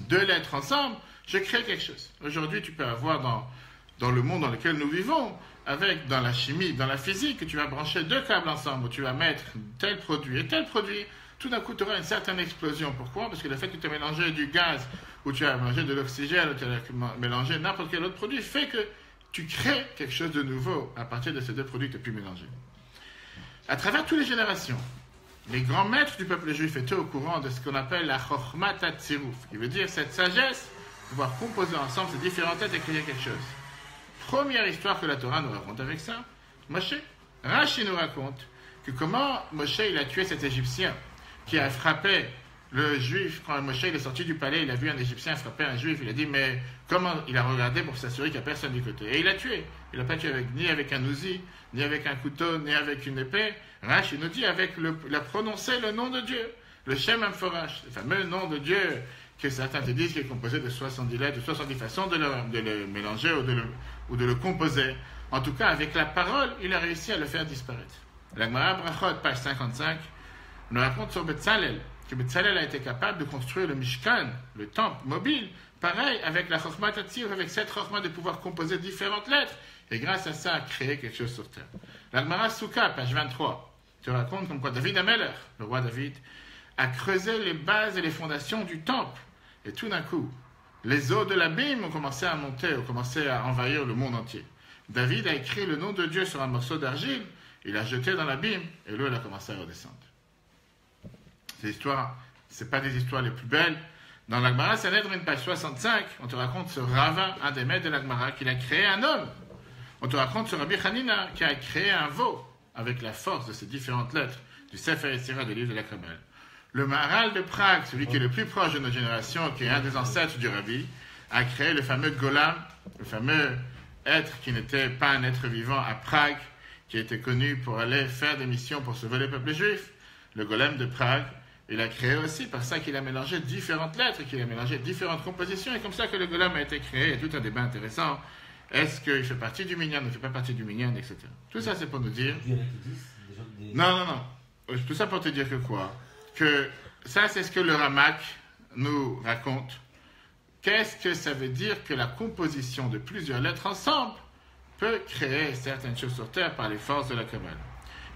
2 lettres ensemble, je crée quelque chose. Aujourd'hui, tu peux avoir dans le monde dans lequel nous vivons, avec dans la chimie, dans la physique, tu vas brancher 2 câbles ensemble, où tu vas mettre tel produit et tel produit. tout d'un coup, tu auras une certaine explosion. Pourquoi? Parce que le fait que tu as mélangé du gaz, ou tu as mélangé de l'oxygène, ou tu as mélangé n'importe quel autre produit, fait que tu crées quelque chose de nouveau à partir de ces deux produits que tu as pu mélanger. À travers toutes les générations, les grands maîtres du peuple juif étaient au courant de ce qu'on appelle la chokhmat hatziruf, qui veut dire cette sagesse, pouvoir composer ensemble ces différentes têtes et créer quelque chose. Première histoire que la Torah nous raconte avec ça, Moshe. Rashi nous raconte que comment Moshe il a tué cet Égyptien qui a frappé le Juif. Quand Moshe il est sorti du palais, il a vu un Égyptien frapper un Juif. Il a dit, mais comment? Il a regardé pour s'assurer qu'il n'y a personne du côté. Et il l'a tué. Il n'a pas tué ni avec un ouzi, ni avec un couteau, ni avec une épée. Rashi nous dit il a prononcé le nom de Dieu, le Shem Amforash, le fameux nom de Dieu que certains te disent qui est composé de 70 lettres, de 70 façons de le mélanger ou de le composer. En tout cas, avec la parole, il a réussi à le faire disparaître. La Gemara Brachot, page 55, nous raconte sur Betzalel, que Betzalel a été capable de construire le Mishkan, le temple mobile, pareil, avec la Chokhmat Hatzir, avec cette Chokhmat de pouvoir composer différentes lettres, et grâce à ça, créer quelque chose sur terre. La Gemara Souka, page 23, te raconte comme quoi David Ameler, le roi David, a creusé les bases et les fondations du temple. Et tout d'un coup, les eaux de l'abîme ont commencé à monter, ont commencé à envahir le monde entier. David a écrit le nom de Dieu sur un morceau d'argile, il l'a jeté dans l'abîme, et l'eau a commencé à redescendre. Ces histoires, ce pas des histoires les plus belles. Dans l'Agmara Sanhedrin, page 65, on te raconte ce Rava, un des maîtres de l'Agmara, qu'il a créé un homme. On te raconte ce Rabbi Hanina, qui a créé un veau, avec la force de ces différentes lettres du Sefer Yetzirah des livres de la Kabbale. Le Maharal de Prague, celui qui est le plus proche de notre génération, qui est un des ancêtres du Rabbi, a créé le fameux Golam, le fameux être qui n'était pas un être vivant à Prague, qui était connu pour aller faire des missions pour sauver le peuple juif. Le Golem de Prague, il a créé aussi, par ça qu'il a mélangé différentes lettres, qu'il a mélangé différentes compositions, et comme ça que le Golem a été créé. Il y a tout un débat intéressant. Est-ce qu'il fait partie du minyan, ne fait pas partie du minyan, etc. Tout ça, c'est pour nous dire... Non. Tout ça pour te dire que quoi? Que ça, c'est ce que le Ramak nous raconte. Qu'est-ce que ça veut dire que la composition de plusieurs lettres ensemble peut créer certaines choses sur Terre par les forces de la Kabbale?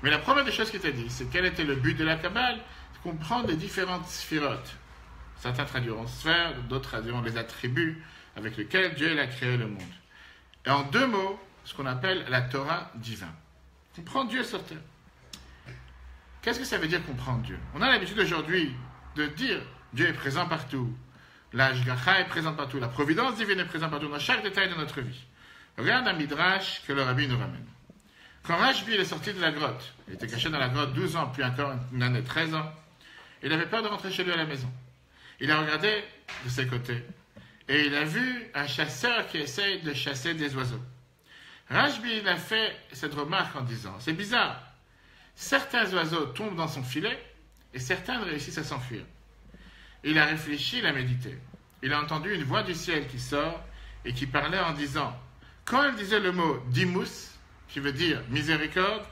Mais la première des choses qui t'a dit, c'est quel était le but de la Kabbale? C'est comprendre les différentes sphirotes. Certains traduiront sphères, d'autres traduiront les attributs avec lesquels Dieu a créé le monde. Et en deux mots, ce qu'on appelle la Torah divin. Comprendre Dieu sur Terre. Qu'est-ce que ça veut dire comprendre Dieu? On a l'habitude aujourd'hui de dire Dieu est présent partout. La Hashgacha est présente partout. La providence divine est présente partout dans chaque détail de notre vie. Regarde un midrash que le Rabbi nous ramène. Quand Rashbi est sorti de la grotte, il était caché dans la grotte 12 ans, puis encore une année 13 ans, il avait peur de rentrer chez lui à la maison. Il a regardé de ses côtés et il a vu un chasseur qui essaye de chasser des oiseaux. Rashbi il a fait cette remarque en disant, c'est bizarre, certains oiseaux tombent dans son filet et certains réussissent à s'enfuir. Il a réfléchi, il a médité. Il a entendu une voix du ciel qui sort et qui parlait en disant, quand elle disait le mot dimus, qui veut dire miséricorde,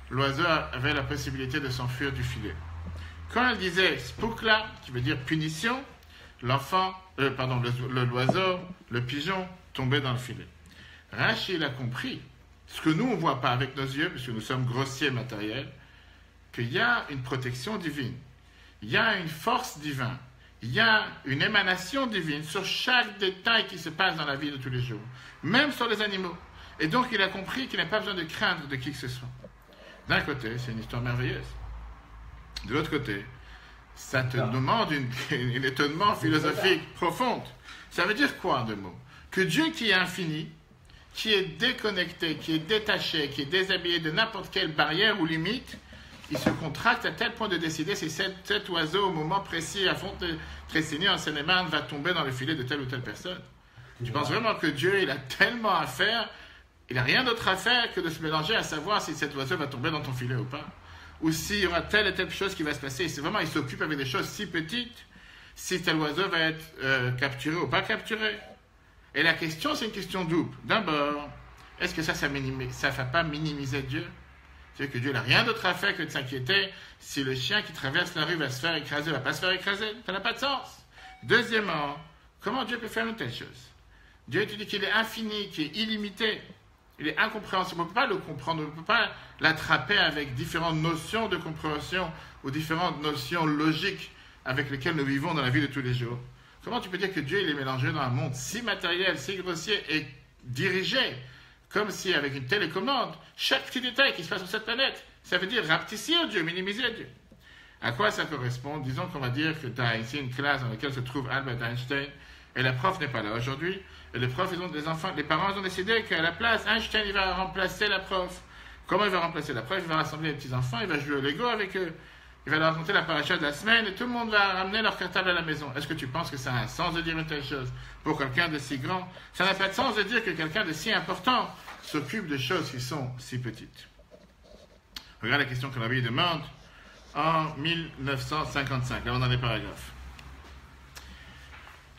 l'oiseau avait la possibilité de s'enfuir du filet. Quand elle disait spukla, qui veut dire punition, l'oiseau, le pigeon, tombait dans le filet. Rashi, il a compris, ce que nous, on ne voit pas avec nos yeux, puisque nous sommes grossiers matériels, qu'il y a une protection divine, il y a une force divine, il y a une émanation divine sur chaque détail qui se passe dans la vie de tous les jours, même sur les animaux. Et donc, il a compris qu'il n'a pas besoin de craindre de qui que ce soit. D'un côté, c'est une histoire merveilleuse. De l'autre côté, ça te demande un étonnement philosophique profond. Ça veut dire quoi, en deux mots? Que Dieu qui est infini, qui est déconnecté, qui est détaché, qui est déshabillé de n'importe quelle barrière ou limite, il se contracte à tel point de décider si cet oiseau, au moment précis, à fond de Tressigny, en Seine-et-Marne, va tomber dans le filet de telle ou telle personne. Tu penses vraiment que Dieu, il a tellement à faire, il n'a rien d'autre à faire que de se mélanger à savoir si cet oiseau va tomber dans ton filet ou pas? Ou s'il y aura telle et telle chose qui va se passer. C'est vraiment, il s'occupe avec des choses si petites, si tel oiseau va être capturé ou pas capturé. Et la question, c'est une question double. D'abord, est-ce que ça ne va pas minimiser Dieu? C'est que Dieu n'a rien d'autre à faire que de s'inquiéter si le chien qui traverse la rue va se faire écraser, va pas se faire écraser. Ça n'a pas de sens. Deuxièmement, comment Dieu peut faire une telle chose? Dieu te dit qu'il est infini, qu'il est illimité. Il est incompréhensible. On ne peut pas le comprendre, on ne peut pas l'attraper avec différentes notions de compréhension ou différentes notions logiques avec lesquelles nous vivons dans la vie de tous les jours. Comment tu peux dire que Dieu il est mélangé dans un monde si matériel, si grossier et dirigé, comme si avec une télécommande, chaque petit détail qui se passe sur cette planète, ça veut dire rapetisser Dieu, minimiser Dieu. À quoi ça correspond? Disons qu'on va dire que tu as ici une classe dans laquelle se trouve Albert Einstein et la prof n'est pas là aujourd'hui. Et les profs, les parents ont décidé qu'à la place, Einstein il va remplacer la prof. Comment il va remplacer la prof? Il va rassembler les petits-enfants, il va jouer au Lego avec eux. Il va leur raconter la paracha de la semaine et tout le monde va ramener leur cartable à la maison. Est-ce que tu penses que ça a un sens de dire une telle chose pour quelqu'un de si grand? Ça n'a pas de sens de dire que quelqu'un de si important s'occupe de choses qui sont si petites. Regarde la question que la Bible demande en 1955, là on dans les paragraphes.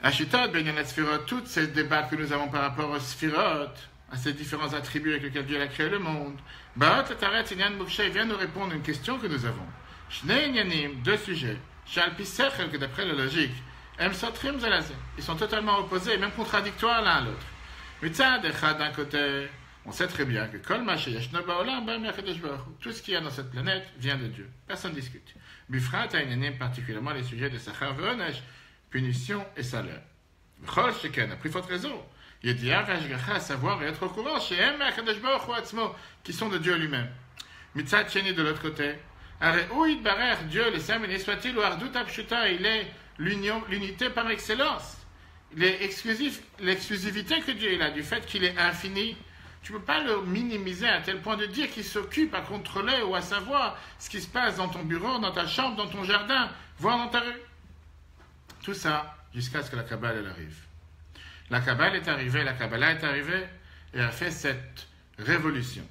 Ashitad, Ben Yanat Sphirot, tous ces débats que nous avons par rapport aux Sphirot, à ces différents attributs avec lesquels Dieu a créé le monde, Baot et Taret Inyan Moksheh vient nous répondre à une question que nous avons. Shnei Inyanim, deux sujets, Shalpi Sechel, que d'après la logique, Em Sotrim Zelazé, ils sont totalement opposés et même contradictoires l'un à l'autre. Mitzad Echad d'un côté, on sait très bien que Kol Ma Sheyeshno Ba'olam Ba Me'akadosh Baruch Hu, tout ce qu'il y a dans cette planète vient de Dieu. Personne ne discute. Bifrat Inyanim, particulièrement les sujets de Sachar Ve'onesh, punition et salaire. Chol Sheken a pris votre raison. Yedia Vashgacha, savoir et être au courant, chez Em Akadosh Baruch Hu Atzmo, qui sont de Dieu lui-même. Mitzad Sheni de l'autre côté, Are'uit Barer, Dieu, le Saint béni soit-il, ou Ardut Apshuta, il est l'unité par excellence. Il est exclusif, l'exclusivité que Dieu a, du fait qu'il est infini. Tu ne peux pas le minimiser à tel point de dire qu'il s'occupe à contrôler ou à savoir ce qui se passe dans ton bureau, dans ta chambre, dans ton jardin, voire dans ta rue. Tout ça jusqu'à ce que la Kabbale elle arrive. La Kabbale est arrivée, la Kabbalah est arrivée et a fait cette révolution.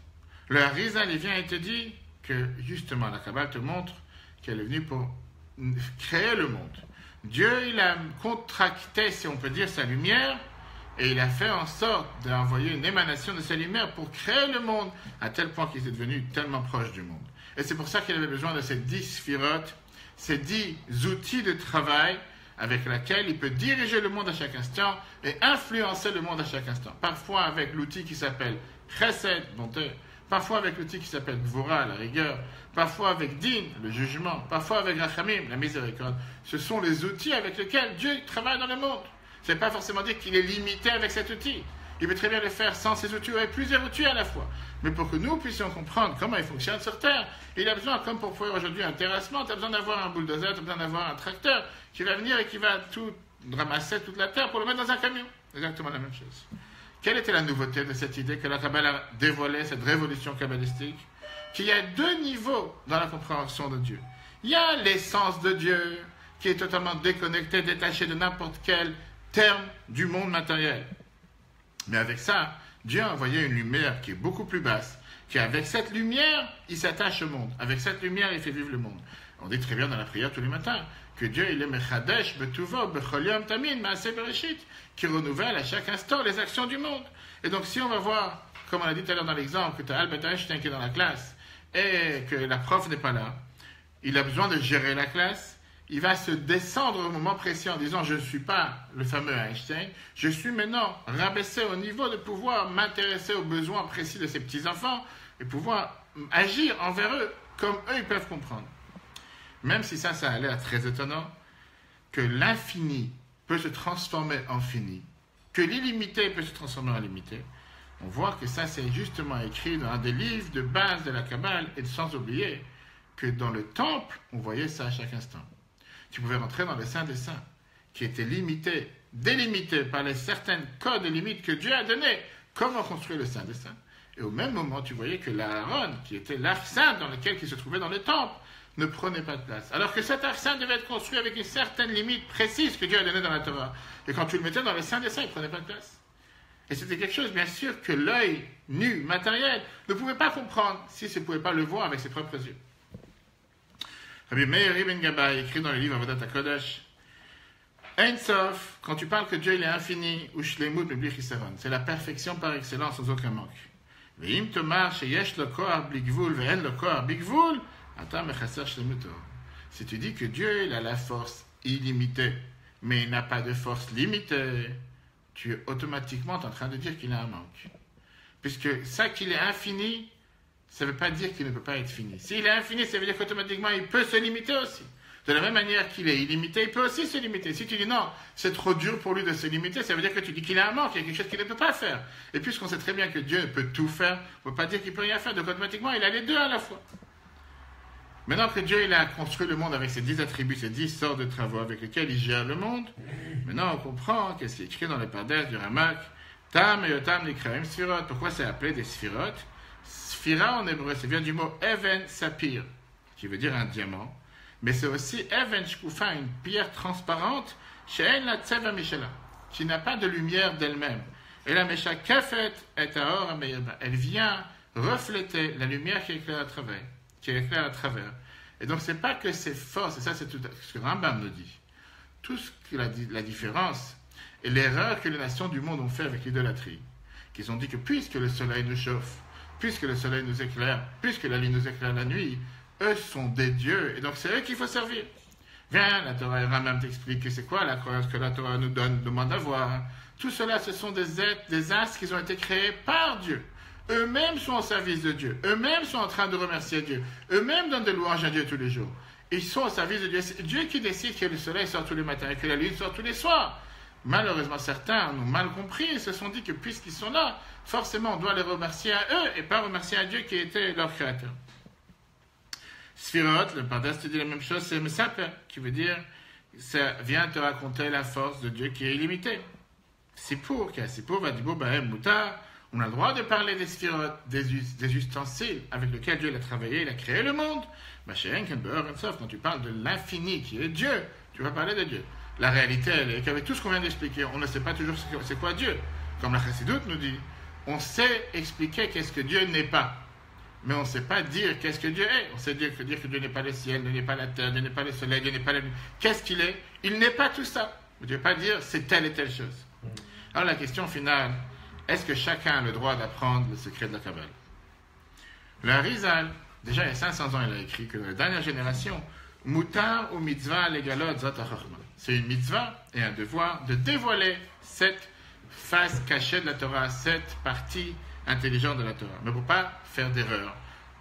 Le Harizal il vient et te dit que justement la Kabbale te montre qu'elle est venue pour créer le monde. Dieu il a contracté, si on peut dire, sa lumière et il a fait en sorte d'envoyer une émanation de sa lumière pour créer le monde à tel point qu'il est devenu tellement proche du monde. Et c'est pour ça qu'il avait besoin de ces 10 sphirotes, ces 10 outils de travail avec lesquels il peut diriger le monde à chaque instant et influencer le monde à chaque instant. Parfois avec l'outil qui s'appelle Chesed, bonté, parfois avec l'outil qui s'appelle Gvura, la rigueur, parfois avec Din, le jugement, parfois avec Rachamim, la miséricorde. Ce sont les outils avec lesquels Dieu travaille dans le monde. Ce n'est pas forcément dire qu'il est limité avec cet outil. Il peut très bien le faire sans ces outils ou avec plusieurs outils à la fois. Mais pour que nous puissions comprendre comment il fonctionne sur Terre, il a besoin, comme pour faire aujourd'hui un terrassement, tu as besoin d'avoir un bulldozer, tu as besoin d'avoir un tracteur qui va venir et qui va tout ramasser toute la Terre pour le mettre dans un camion. Exactement la même chose. Quelle était la nouveauté de cette idée que la Kabbale a dévoilée, cette révolution kabbalistique? Qu'il y a deux niveaux dans la compréhension de Dieu. Il y a l'essence de Dieu qui est totalement déconnectée, détachée de n'importe quel terme du monde matériel. Mais avec ça, Dieu a envoyé une lumière qui est beaucoup plus basse, qu'avec cette lumière, il s'attache au monde. Avec cette lumière, il fait vivre le monde. On dit très bien dans la prière tous les matins que Dieu, il est Mechadesh, Betuvo, Bechol Yom Tamin, Maaseh Bereshit, qui renouvelle à chaque instant les actions du monde. Et donc, si on va voir, comme on a dit tout à l'heure dans l'exemple, que tu as Albert Einstein qui est dans la classe et que la prof n'est pas là, il a besoin de gérer la classe. Il va se descendre au moment précis en disant « Je ne suis pas le fameux Einstein, je suis maintenant rabaissé au niveau de pouvoir m'intéresser aux besoins précis de ces petits-enfants et pouvoir agir envers eux comme eux ils peuvent comprendre. » Même si ça a l'air très étonnant, que l'infini peut se transformer en fini, que l'illimité peut se transformer en limité, on voit que ça c'est justement écrit dans un des livres de base de la Kabbale et sans oublier que dans le temple, on voyait ça à chaque instant. Tu pouvais rentrer dans le Saint des Saints, qui était limité, délimité par les certaines codes et limites que Dieu a données. Comment construire le Saint des Saints? Et au même moment, tu voyais que l'Aaron, qui était l'arc saint dans lequel il se trouvait dans le temple, ne prenait pas de place. Alors que cet arc saint devait être construit avec une certaine limite précise que Dieu a donnée dans la Torah. Et quand tu le mettais dans le Saint des Saints, il ne prenait pas de place. Et c'était quelque chose, bien sûr, que l'œil nu, matériel, ne pouvait pas comprendre si il ne pouvait pas le voir avec ses propres yeux. Rabbi Meir Ibn Gabbai écrit dans le livre Avodat HaKodesh, Ein Sof, quand tu parles que Dieu il est infini, ou Shlemut Bli Chisaron, c'est la perfection par excellence sans aucun manque. Ve'im tomar sheyesh lo koar bli gvul ve'en lo koar bi gvul, ata mechaser shlemuto. Si tu dis que Dieu il a la force illimitée, mais il n'a pas de force limitée, tu es automatiquement en train de dire qu'il a un manque. Puisque ça qu'il est infini, ça ne veut pas dire qu'il ne peut pas être fini. S'il est infini, ça veut dire qu'automatiquement, il peut se limiter aussi. De la même manière qu'il est illimité, il peut aussi se limiter. Si tu dis non, c'est trop dur pour lui de se limiter, ça veut dire que tu dis qu'il a un manque, il y a quelque chose qu'il ne peut pas faire. Et puisqu'on sait très bien que Dieu peut tout faire, on ne peut pas dire qu'il ne peut rien faire. Donc automatiquement, il a les deux à la fois. Maintenant que Dieu il a construit le monde avec ses 10 attributs, ses 10 sortes de travaux avec lesquels il gère le monde, maintenant on comprend qu'est-ce qui est écrit dans les Pardes du Ramak. Tam et Yotam Nikraim Sphirot. Pourquoi c'est appelé des Sphirot? Sphira en hébreu, ça vient du mot Even Sapir, qui veut dire un diamant. Mais c'est aussi Even Shkufa, une pierre transparente, She'en la Tseva Mishela, qui n'a pas de lumière d'elle-même. Et la Mesha Kefet et Aor Ameyeba. Elle vient refléter la lumière qui éclaire à travers. Et donc c'est pas que c'est fort, c'est ça, c'est tout ce que Rambam nous dit. Tout ce que la différence et l'erreur que les nations du monde ont fait avec l'idolâtrie, qu'ils ont dit que puisque le soleil nous chauffe, puisque le soleil nous éclaire, puisque la lune nous éclaire la nuit, eux sont des dieux, et donc c'est eux qu'il faut servir. Viens, la Torah et Rambam t'explique que c'est quoi la croyance que la Torah nous demande d'avoir. Tout cela, ce sont des êtres, des astres qui ont été créés par Dieu. Eux-mêmes sont au service de Dieu. Eux-mêmes sont en train de remercier Dieu. Eux-mêmes donnent des louanges à Dieu tous les jours. Ils sont au service de Dieu. C'est Dieu qui décide que le soleil sort tous les matins et que la lune sort tous les soirs. Malheureusement, certains ont mal compris et se sont dit que puisqu'ils sont là, forcément, on doit les remercier à eux et pas remercier à Dieu qui était leur créateur. Sphirot, le Pardes te dit la même chose, c'est Mesaper, qui veut dire, ça vient te raconter la force de Dieu qui est illimitée. Sipur, car Sipur va dire, Moutar, on a le droit de parler des Sphirot, des ustensiles avec lesquels Dieu a travaillé, il a créé le monde. Quand tu parles de l'infini qui est Dieu, tu vas parler de Dieu. La réalité, elle est qu'avec tout ce qu'on vient d'expliquer, on ne sait pas toujours c'est quoi Dieu. Comme la Chassidoute nous dit, on sait expliquer qu'est-ce que Dieu n'est pas. Mais on ne sait pas dire qu'est-ce que Dieu est. On sait dire que Dieu n'est pas le ciel, Dieu n'est pas la terre, Dieu n'est pas le soleil, Dieu n'est pas la lune. Qu'est-ce qu'il est? Il n'est pas tout ça. On ne peut pas dire c'est telle et telle chose. Alors la question finale, est-ce que chacun a le droit d'apprendre le secret de la Kabbale? Le Harizal, déjà il y a 500 ans, il a écrit que dans la dernière génération, Mutar ou mitzvah legalot zot ha-chokhmah. C'est une mitzvah et un devoir de dévoiler cette face cachée de la Torah, cette partie intelligente de la Torah. Mais pour ne pas faire d'erreur,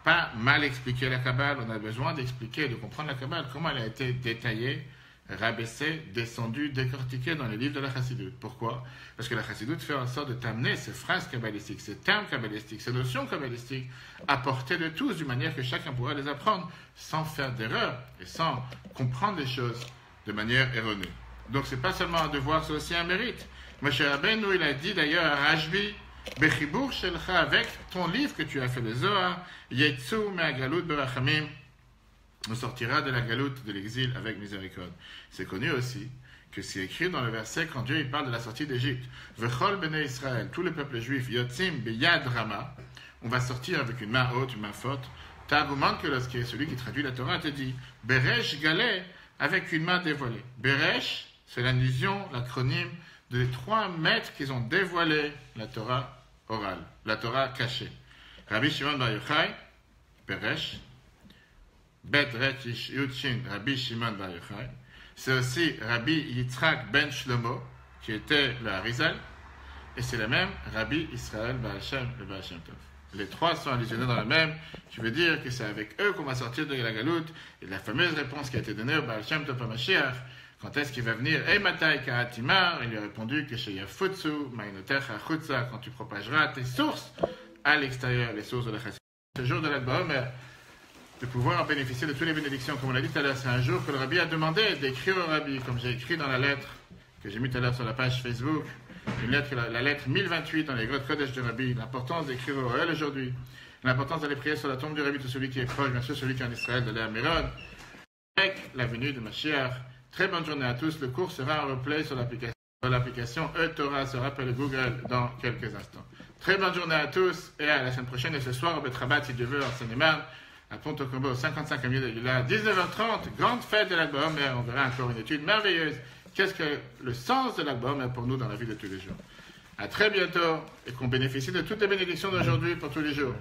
pas mal expliquer la Kabbale, on a besoin d'expliquer, de comprendre la Kabbale, comment elle a été détaillée, rabaissée, descendue, décortiquée dans les livres de la Chassidoute. Pourquoi? Parce que la Chassidoute fait en sorte de t'amener ces phrases kabbalistiques, ces termes kabbalistiques, ces notions kabbalistiques à portée de tous, d'une manière que chacun pourra les apprendre sans faire d'erreur et sans comprendre les choses de manière erronée. Donc c'est pas seulement un devoir, c'est aussi un mérite. Moshe Rabbeinu, il a dit d'ailleurs à Rashbi, Bechibour Shelcha, avec ton livre que tu as fait, le Zohar, Yetsu me'agalut berachamim, on sortira de la galoute, de l'exil avec miséricorde. C'est connu aussi que c'est écrit dans le verset quand Dieu il parle de la sortie d'Égypte. Vechol bnei Israël, tout le peuple juif, yotzim beyad rama, on va sortir avec une main haute, une main forte. Targuman que lorsqu'il est celui qui traduit la Torah te dit Beresh galé, avec une main dévoilée. Beresh, c'est l'allusion, l'acronyme des 3 maîtres qui ont dévoilé la Torah orale, la Torah cachée. Rabbi Shimon bar Yochai, Beresh, Bet Rechish Yudshin, Rabbi Shimon bar Yochai. C'est aussi Rabbi Yitzhak ben Shlomo, qui était le Harizal, et c'est le même Rabbi Israël Baal Shem, le Baal Shem Tov. Les 3 sont allusionnés dans la même, qui veut dire que c'est avec eux qu'on va sortir de la galoute, et la fameuse réponse qui a été donnée au Baal Shem Tov à Mashiach, quand est-ce qu'il va venir? Eimatai Ka'atimar, il lui a répondu que chez Yafutsu, Maïnotecha Chutza, quand tu propageras tes sources à l'extérieur, les sources de la Chassidut. Ce jour de l'Akba Omer, de pouvoir en bénéficier de toutes les bénédictions. Comme on l'a dit tout à l'heure, c'est un jour que le Rabbi a demandé d'écrire au Rabbi, comme j'ai écrit dans la lettre que j'ai mis tout à l'heure sur la page Facebook, une lettre, la lettre 1028 dans les grottes Kodesh du Rabbi, l'importance d'écrire au Royal aujourd'hui, l'importance d'aller prier sur la tombe du Rabbi, de celui qui est proche, bien sûr celui qui est en Israël, d'aller à Méron, avec la venue de Mashiach. Très bonne journée à tous. Le cours sera en replay sur l'application E-Torah, se rappelle Google dans quelques instants. Très bonne journée à tous et à la semaine prochaine. Et ce soir au Betrabat, si Dieu veut, en Seine-et-Marne, à Pont-au-Combo, au 55 avenue de Lila, 19h30, grande fête de l'Akba Omer. On verra encore une étude merveilleuse. Qu'est-ce que le sens de l'Akba Omer pour nous dans la vie de tous les jours. À très bientôt et qu'on bénéficie de toutes les bénédictions d'aujourd'hui pour tous les jours.